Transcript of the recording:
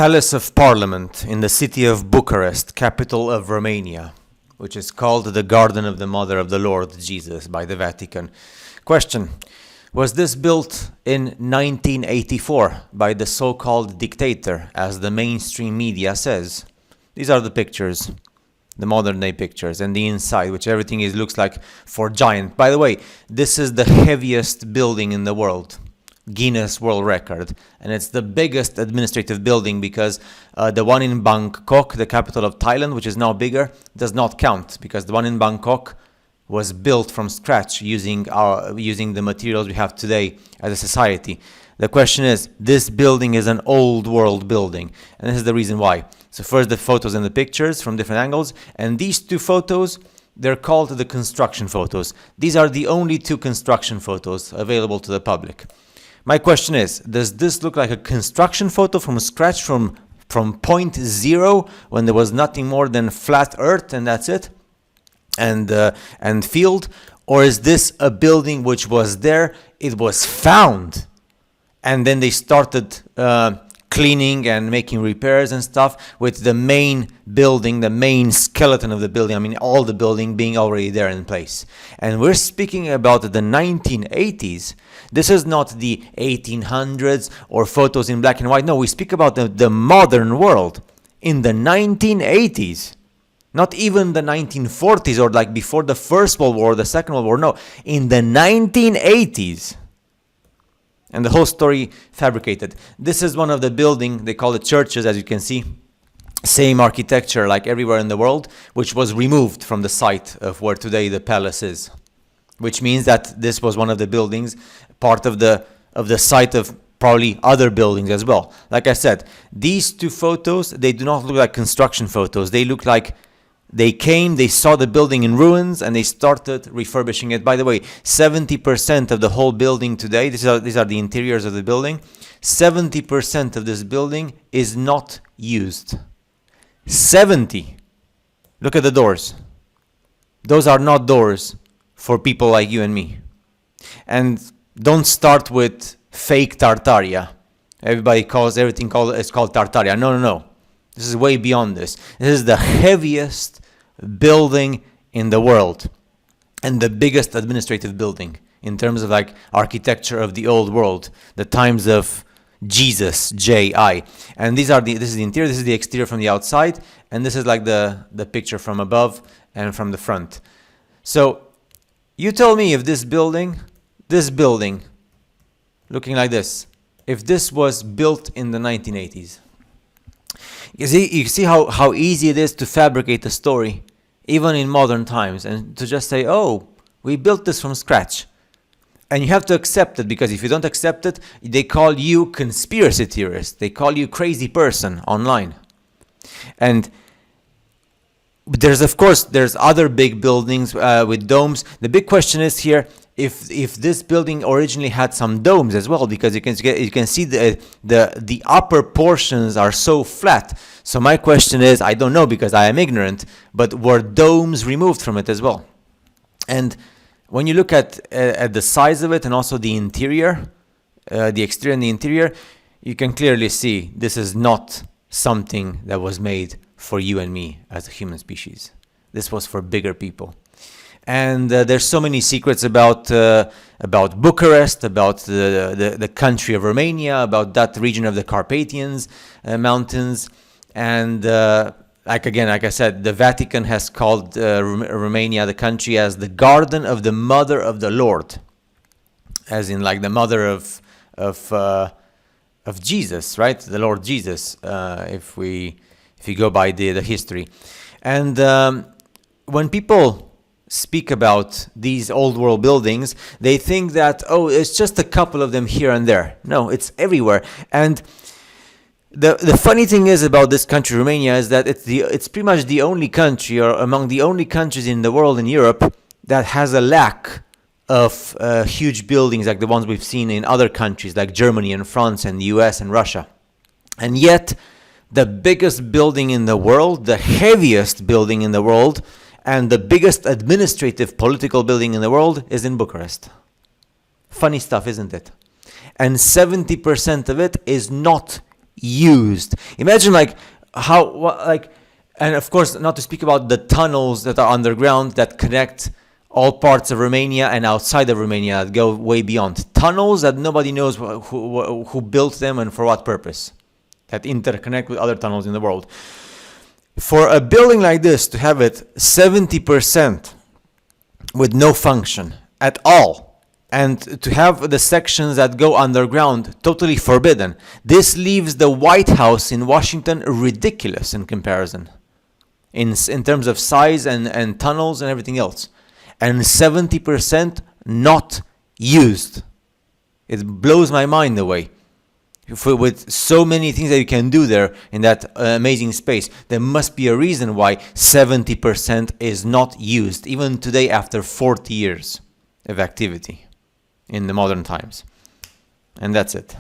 Palace of Parliament in the city of Bucharest, capital of Romania, which is called the Garden of the Mother of the Lord Jesus by the Vatican. Question: was this built in 1984 by the so-called dictator, as the mainstream media says? These are the pictures, the modern day pictures, and the inside, which everything looks like for giant. By the way, this is the heaviest building in the world, Guinness World Record, and it's the biggest administrative building because the one in Bangkok, the capital of Thailand, which is now bigger, does not count because the one in Bangkok was built from scratch using the materials we have today as a society. The question is, this building is an old world building, and this is the reason why. So first the photos and the pictures from different angles, and these two photos, they're called the construction photos. These are the only two construction photos available to the public. My question is, does this look like a construction photo from scratch, from point zero, when there was nothing more than flat earth and that's it, and field? Or is this a building which was there, it was found, and then they started cleaning and making repairs and stuff, with the main building, the main skeleton of the building, I mean all the building being already there in place? And we're speaking about the 1980s. This is not the 1800s or photos in black and white. No, we speak about the modern world in the 1980s. Not even the 1940s or like before the First World War, the Second World War. No, in the 1980s. And the whole story fabricated. This is one of the buildings, they call it churches, as you can see. Same architecture like everywhere in the world, which was removed from the site of where today the palace is. Which means that this was one of the buildings, part of the site of probably other buildings as well. Like I said, these two photos, they do not look like construction photos. They look like they came, they saw the building in ruins, and they started refurbishing it. By the way, 70% of the whole building today, these are the interiors of the building, 70% of this building is not used. 70. Look at the doors. Those are not doors for people like you and me. And don't start with fake Tartaria. Everybody calls everything it's called Tartaria. No. This is way beyond this. This is the heaviest building in the world and the biggest administrative building in terms of like architecture of the old world, the times of Jesus, J.I. And this is the interior, this is the exterior from the outside, and this is like the picture from above and from the front. So you tell me if this building, looking like this, if this was built in the 1980s. You see how easy it is to fabricate a story, even in modern times, and to just say, oh, we built this from scratch. And you have to accept it, because if you don't accept it, they call you conspiracy theorist. They call you crazy person online. And there's other big buildings with domes. The big question is here, if this building originally had some domes as well, because you can see the upper portions are so flat. So my question is, I don't know because I am ignorant, but were domes removed from it as well? And when you look at the size of it and also the interior, the exterior and the interior, you can clearly see this is not something that was made for you and me as a human species. This was for bigger people. And there's so many secrets about Bucharest, about the country of Romania, about that region of the Carpathians mountains. And like I said, the Vatican has called Romania, the country, as the Garden of the Mother of the Lord, as in like the mother of Jesus, right? The Lord Jesus, if you go by the history. And when people speak about these old world buildings, they think that, oh, it's just a couple of them here and there. No, it's everywhere. And the funny thing is about this country, Romania, is that it's pretty much the only country, or among the only countries in the world, in Europe, that has a lack of huge buildings like the ones we've seen in other countries like Germany and France and the US and Russia. And yet, the biggest building in the world, the heaviest building in the world, and the biggest administrative political building in the world is in Bucharest. Funny stuff, isn't it? And 70% of it is not used. Imagine and of course, not to speak about the tunnels that are underground that connect all parts of Romania and outside of Romania that go way beyond. Tunnels that nobody knows who built them and for what purpose, that interconnect with other tunnels in the world. For a building like this to have it 70% with no function at all, and to have the sections that go underground totally forbidden, this leaves the White House in Washington ridiculous in comparison, in terms of size and tunnels and everything else. And 70% not used. It blows my mind away. With so many things that you can do there in that amazing space, there must be a reason why 70% is not used, even today after 40 years of activity in the modern times. And that's it.